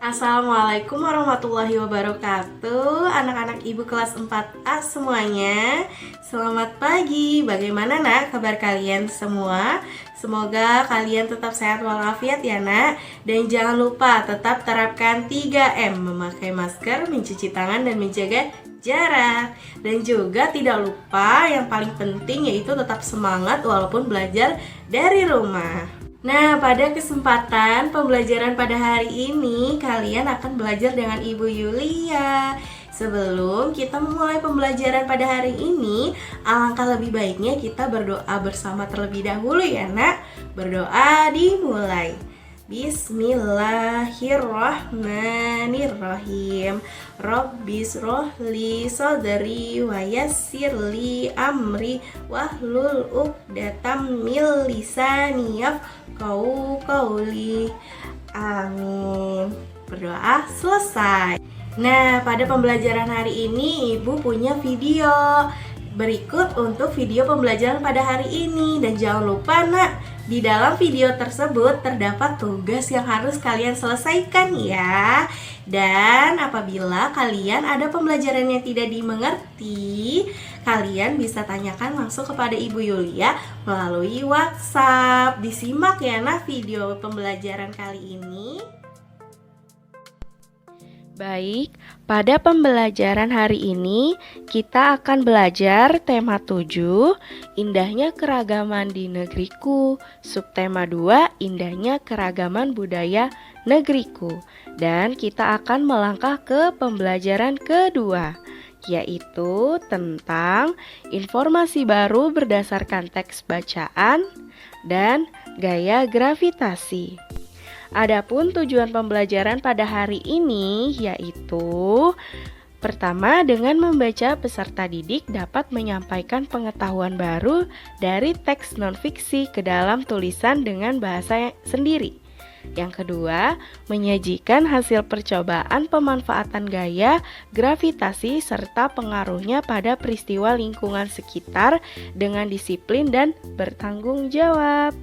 Assalamualaikum warahmatullahi wabarakatuh. Anak-anak ibu kelas 4A semuanya, selamat pagi. Bagaimana nak kabar kalian semua? Semoga kalian tetap sehat walafiat ya nak. Dan jangan lupa tetap terapkan 3M, memakai masker, mencuci tangan, dan menjaga jarak. Dan juga tidak lupa yang paling penting yaitu tetap semangat walaupun belajar dari rumah. Nah, pada kesempatan pembelajaran pada hari ini, kalian akan belajar dengan Ibu Yulia. Sebelum kita memulai pembelajaran pada hari ini, alangkah lebih baiknya kita berdoa bersama terlebih dahulu ya nak. Berdoa dimulai. Bismillahirrahmanirrahim. Rabbis rohli sodri wa yassirli amri wahlul uqdatam min lisani yafqahu qawli. Amin. Berdoa selesai. Nah, pada pembelajaran hari ini Ibu punya video berikut untuk video pembelajaran pada hari ini. Dan jangan lupa nak, di dalam video tersebut terdapat tugas yang harus kalian selesaikan ya. Dan apabila kalian ada pembelajaran yang tidak dimengerti, kalian bisa tanyakan langsung kepada Ibu Yulia melalui WhatsApp. Disimak ya nak video pembelajaran kali ini. Baik, pada pembelajaran hari ini kita akan belajar tema 7, Indahnya Keragaman di Negeriku, subtema 2, Indahnya Keragaman Budaya Negeriku. Dan kita akan melangkah ke pembelajaran kedua, yaitu tentang informasi baru berdasarkan teks bacaan dan gaya gravitasi. Adapun tujuan pembelajaran pada hari ini yaitu pertama, dengan membaca peserta didik dapat menyampaikan pengetahuan baru dari teks non-fiksi ke dalam tulisan dengan bahasa sendiri. Yang kedua, menyajikan hasil percobaan pemanfaatan gaya gravitasi serta pengaruhnya pada peristiwa lingkungan sekitar dengan disiplin dan bertanggung jawab.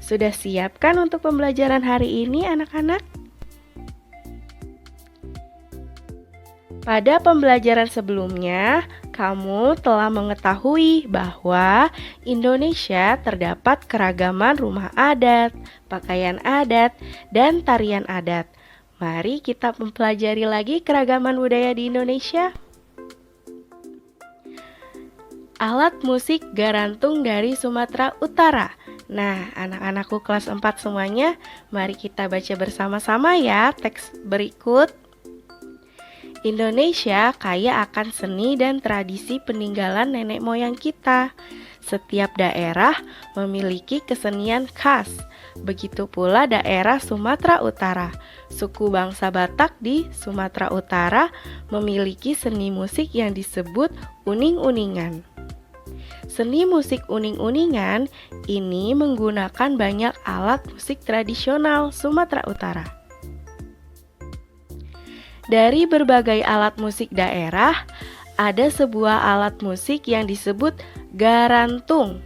Sudah siap kan untuk pembelajaran hari ini anak-anak? Pada pembelajaran sebelumnya, kamu telah mengetahui bahwa Indonesia terdapat keragaman rumah adat, pakaian adat, dan tarian adat. Mari kita mempelajari lagi keragaman budaya di Indonesia. Alat musik garantung dari Sumatera Utara. Nah, anak-anakku kelas 4 semuanya, mari kita baca bersama-sama ya teks berikut. Indonesia kaya akan seni dan tradisi peninggalan nenek moyang kita. Setiap daerah memiliki kesenian khas. Begitu pula daerah Sumatera Utara. Suku bangsa Batak di Sumatera Utara memiliki seni musik yang disebut uning-uningan. Seni musik uning-uningan ini menggunakan banyak alat musik tradisional Sumatera Utara. Dari berbagai alat musik daerah, ada sebuah alat musik yang disebut garantung.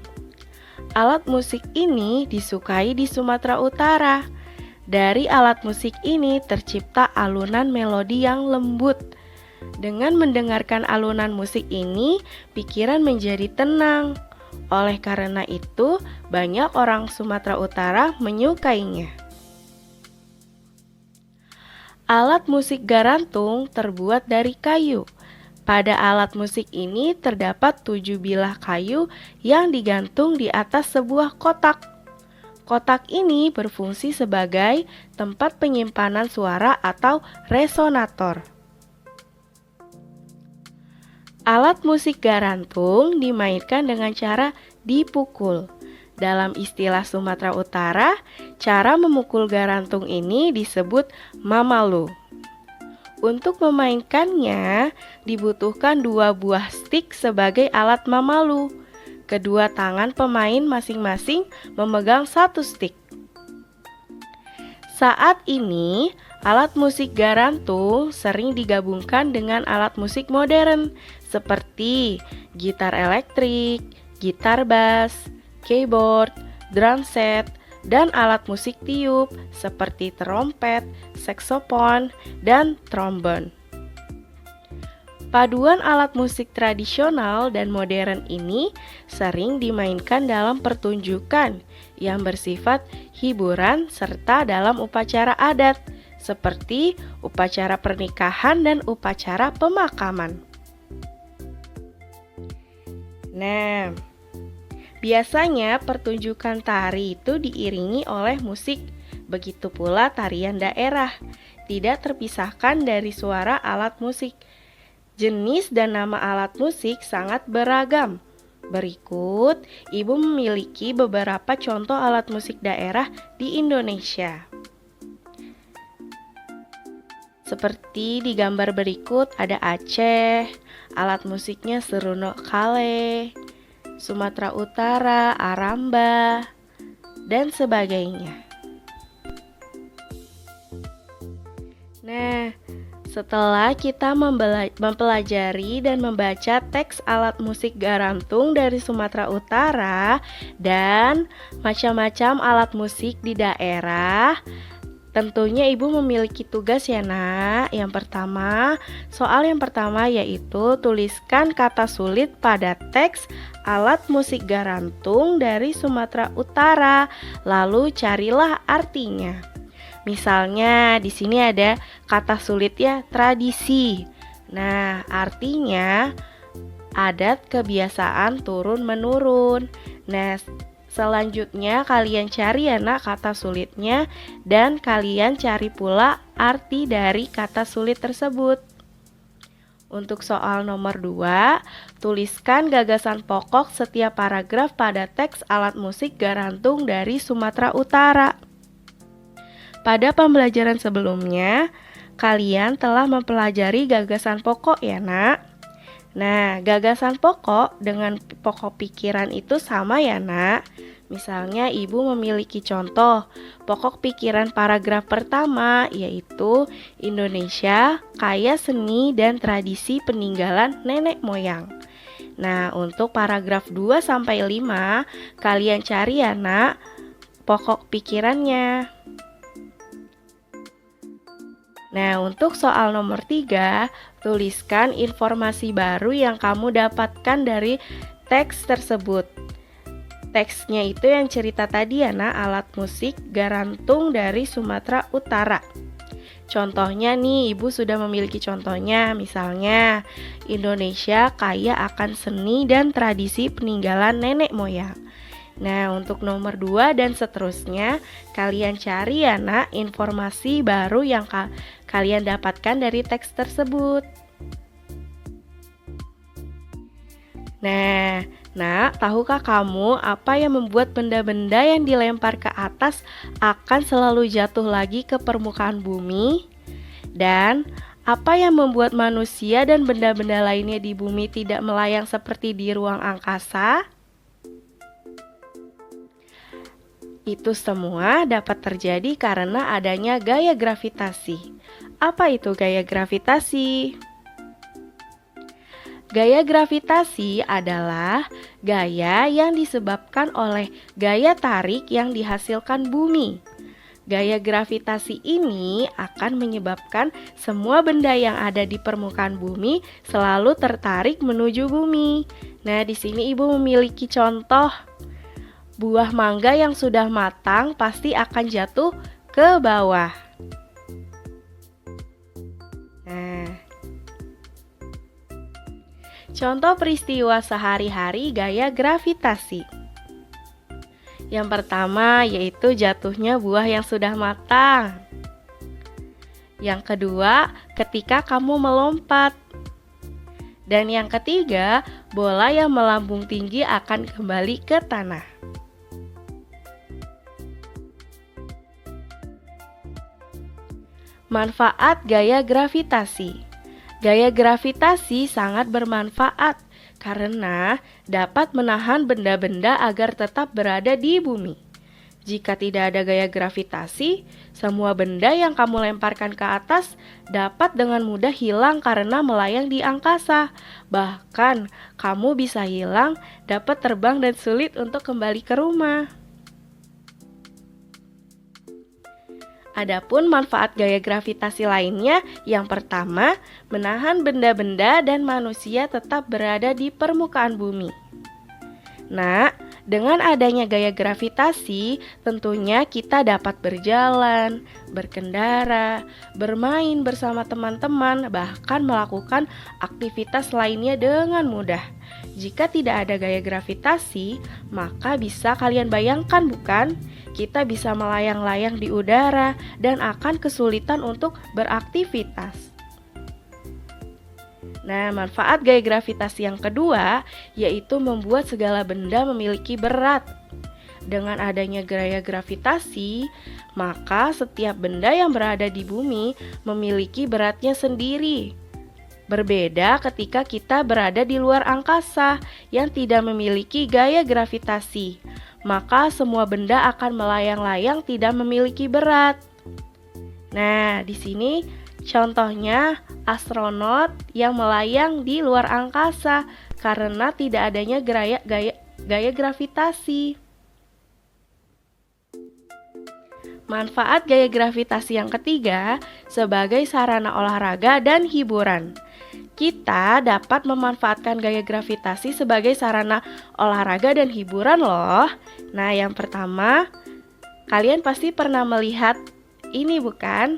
Alat musik ini disukai di Sumatera Utara. Dari alat musik ini tercipta alunan melodi yang lembut. Dengan mendengarkan alunan musik ini, pikiran menjadi tenang. Oleh karena itu, banyak orang Sumatera Utara menyukainya. Alat musik garantung terbuat dari kayu. Pada alat musik ini terdapat 7 bilah kayu yang digantung di atas sebuah kotak. Kotak ini berfungsi sebagai tempat penyimpanan suara atau resonator. Alat musik garantung dimainkan dengan cara dipukul. Dalam istilah Sumatera Utara, cara memukul garantung ini disebut mamalu. Untuk memainkannya, dibutuhkan 2 buah stik sebagai alat mamalu. Kedua tangan pemain masing-masing memegang 1 stik. Saat ini, alat musik garantung sering digabungkan dengan alat musik modern seperti gitar elektrik, gitar bass, keyboard, drum set, dan alat musik tiup seperti trompet, saksofon, dan trombon. Paduan alat musik tradisional dan modern ini sering dimainkan dalam pertunjukan yang bersifat hiburan serta dalam upacara adat, seperti upacara pernikahan dan upacara pemakaman. Nah, biasanya pertunjukan tari itu diiringi oleh musik, begitu pula tarian daerah, tidak terpisahkan dari suara alat musik. Jenis dan nama alat musik sangat beragam. Berikut, Ibu memiliki beberapa contoh alat musik daerah di Indonesia. Seperti di gambar berikut ada Aceh, alat musiknya seruno kale, Sumatera Utara, aramba, dan sebagainya. Nah, setelah kita mempelajari dan membaca teks alat musik garantung dari Sumatera Utara dan macam-macam alat musik di daerah, tentunya Ibu memiliki tugas ya nak. Yang pertama, soal yang pertama yaitu tuliskan kata sulit pada teks alat musik garantung dari Sumatera Utara, lalu carilah artinya. Misalnya di sini ada kata sulit ya, tradisi. Nah, artinya adat kebiasaan turun-menurun. Nah, selanjutnya kalian cari ya nak kata sulitnya dan kalian cari pula arti dari kata sulit tersebut. Untuk soal nomor 2, tuliskan gagasan pokok setiap paragraf pada teks alat musik garantung dari Sumatera Utara. Pada pembelajaran sebelumnya, kalian telah mempelajari gagasan pokok ya nak. Nah, gagasan pokok dengan pokok pikiran itu sama ya nak. Misalnya Ibu memiliki contoh, pokok pikiran paragraf pertama yaitu Indonesia kaya seni dan tradisi peninggalan nenek moyang. Nah, untuk paragraf 2-5, kalian cari ya nak pokok pikirannya. Nah, untuk soal nomor 3, tuliskan informasi baru yang kamu dapatkan dari teks tersebut. Teksnya itu yang cerita tadi ya nak, alat musik garantung dari Sumatera Utara. Contohnya nih, Ibu sudah memiliki contohnya. Misalnya, Indonesia kaya akan seni dan tradisi peninggalan nenek moyang. Nah, untuk nomor 2 dan seterusnya, kalian cari ya nak informasi baru yang kalian dapatkan dari teks tersebut. Nah, nak, tahukah kamu apa yang membuat benda-benda yang dilempar ke atas akan selalu jatuh lagi ke permukaan bumi? Dan apa yang membuat manusia dan benda-benda lainnya di bumi tidak melayang seperti di ruang angkasa? Itu semua dapat terjadi karena adanya gaya gravitasi. Apa itu gaya gravitasi? Gaya gravitasi adalah gaya yang disebabkan oleh gaya tarik yang dihasilkan bumi. Gaya gravitasi ini akan menyebabkan semua benda yang ada di permukaan bumi selalu tertarik menuju bumi. Nah, di sini Ibu memiliki contoh. Buah mangga yang sudah matang pasti akan jatuh ke bawah. Nah, contoh peristiwa sehari-hari gaya gravitasi. Yang pertama yaitu jatuhnya buah yang sudah matang. Yang kedua, ketika kamu melompat. Dan yang ketiga, bola yang melambung tinggi akan kembali ke tanah. Manfaat gaya gravitasi. Gaya gravitasi sangat bermanfaat karena dapat menahan benda-benda agar tetap berada di bumi. Jika tidak ada gaya gravitasi, semua benda yang kamu lemparkan ke atas dapat dengan mudah hilang karena melayang di angkasa. Bahkan, kamu bisa hilang, dapat terbang dan sulit untuk kembali ke rumah. Adapun manfaat gaya gravitasi lainnya, yang pertama, menahan benda-benda dan manusia tetap berada di permukaan bumi. Nah, dengan adanya gaya gravitasi, tentunya kita dapat berjalan, berkendara, bermain bersama teman-teman, bahkan melakukan aktivitas lainnya dengan mudah. Jika tidak ada gaya gravitasi, maka bisa kalian bayangkan bukan? Kita bisa melayang-layang di udara dan akan kesulitan untuk beraktivitas. Nah, manfaat gaya gravitasi yang kedua yaitu membuat segala benda memiliki berat. Dengan adanya gaya gravitasi, maka setiap benda yang berada di bumi memiliki beratnya sendiri. Berbeda ketika kita berada di luar angkasa yang tidak memiliki gaya gravitasi, maka semua benda akan melayang-layang tidak memiliki berat. Nah, di sini contohnya astronot yang melayang di luar angkasa karena tidak adanya gaya gravitasi. Manfaat gaya gravitasi yang ketiga sebagai sarana olahraga dan hiburan. Kita dapat memanfaatkan gaya gravitasi sebagai sarana olahraga dan hiburan loh. Nah, yang pertama, kalian pasti pernah melihat ini bukan?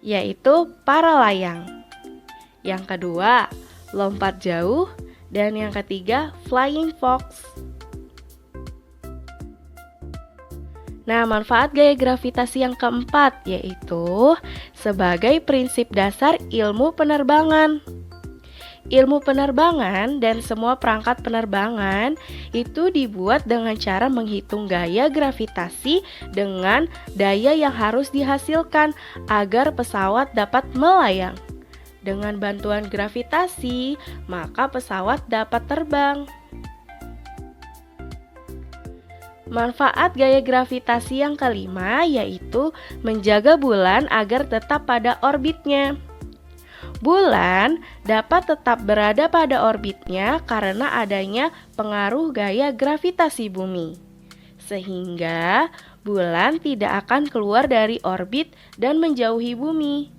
Yaitu para layang. Yang kedua, lompat jauh. Dan yang ketiga, flying fox. Nah, manfaat gaya gravitasi yang keempat yaitu sebagai prinsip dasar ilmu penerbangan. Ilmu penerbangan dan semua perangkat penerbangan itu dibuat dengan cara menghitung gaya gravitasi dengan daya yang harus dihasilkan agar pesawat dapat melayang. Dengan bantuan gravitasi, maka pesawat dapat terbang. Manfaat gaya gravitasi yang kelima yaitu menjaga bulan agar tetap pada orbitnya. Bulan dapat tetap berada pada orbitnya karena adanya pengaruh gaya gravitasi bumi. Sehingga bulan tidak akan keluar dari orbit dan menjauhi bumi.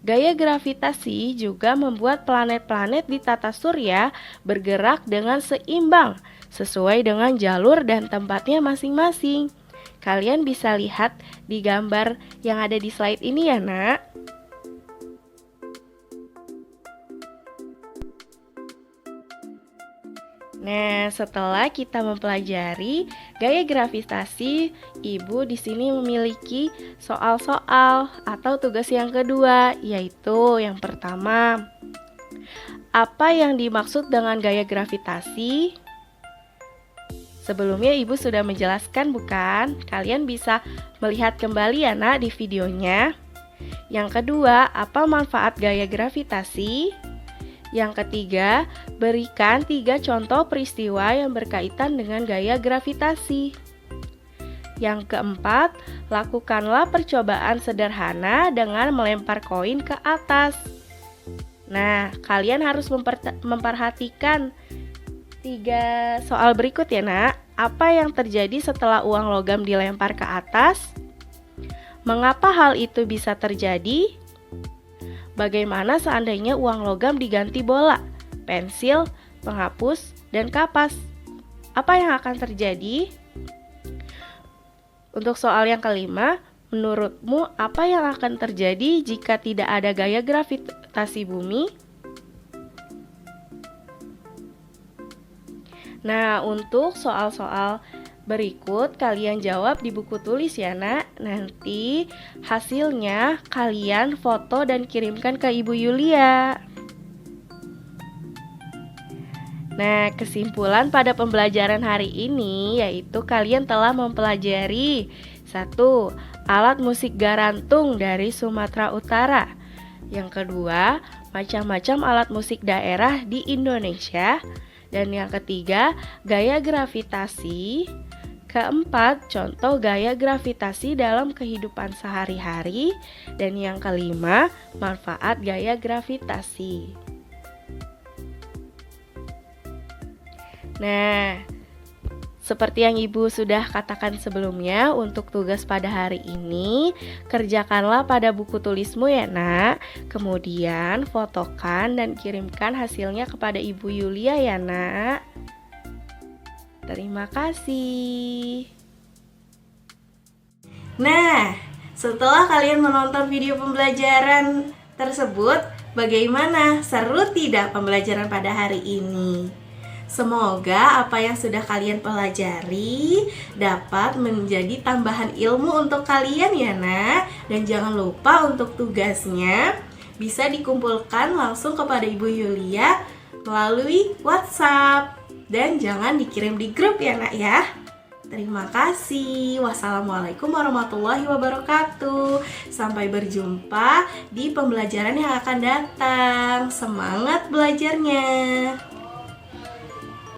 Gaya gravitasi juga membuat planet-planet di tata surya bergerak dengan seimbang sesuai dengan jalur dan tempatnya masing-masing. Kalian bisa lihat di gambar yang ada di slide ini ya, Nak. Nah, setelah kita mempelajari gaya gravitasi, Ibu di sini memiliki soal-soal atau tugas yang kedua, yaitu yang pertama, apa yang dimaksud dengan gaya gravitasi? Sebelumnya Ibu sudah menjelaskan bukan? Kalian bisa melihat kembali ya Nak di videonya. Yang kedua, apa manfaat gaya gravitasi? Yang ketiga, berikan 3 contoh peristiwa yang berkaitan dengan gaya gravitasi. Yang keempat, lakukanlah percobaan sederhana dengan melempar koin ke atas. Nah, kalian harus memperhatikan 3 soal berikut ya Nak. Apa yang terjadi setelah uang logam dilempar ke atas? Mengapa hal itu bisa terjadi? Bagaimana seandainya uang logam diganti bola, pensil, penghapus, dan kapas? Apa yang akan terjadi? Untuk soal yang kelima, menurutmu apa yang akan terjadi jika tidak ada gaya gravitasi bumi? Nah, untuk soal-soal berikut kalian jawab di buku tulis ya Nak. Nanti hasilnya kalian foto dan kirimkan ke Ibu Yulia. Nah, kesimpulan pada pembelajaran hari ini yaitu kalian telah mempelajari 1. Alat musik garantung dari Sumatera Utara. Yang kedua, macam-macam alat musik daerah di Indonesia. Dan yang ketiga, gaya gravitasi. Keempat, contoh gaya gravitasi dalam kehidupan sehari-hari. Dan yang kelima, manfaat gaya gravitasi. Nah, Seperti yang Ibu sudah katakan sebelumnya, untuk tugas pada hari ini, kerjakanlah pada buku tulismu ya nak. Kemudian fotokan dan kirimkan hasilnya kepada Ibu Yulia ya nak. Terima kasih. Nah, setelah kalian menonton video pembelajaran tersebut, bagaimana? Seru tidak pembelajaran pada hari ini? Semoga apa yang sudah kalian pelajari dapat menjadi tambahan ilmu untuk kalian ya nak. Dan jangan lupa untuk tugasnya bisa dikumpulkan langsung kepada Ibu Yulia melalui WhatsApp. Dan jangan dikirim di grup ya nak ya. Terima kasih. Wassalamualaikum warahmatullahi wabarakatuh. Sampai berjumpa di pembelajaran yang akan datang. Semangat belajarnya.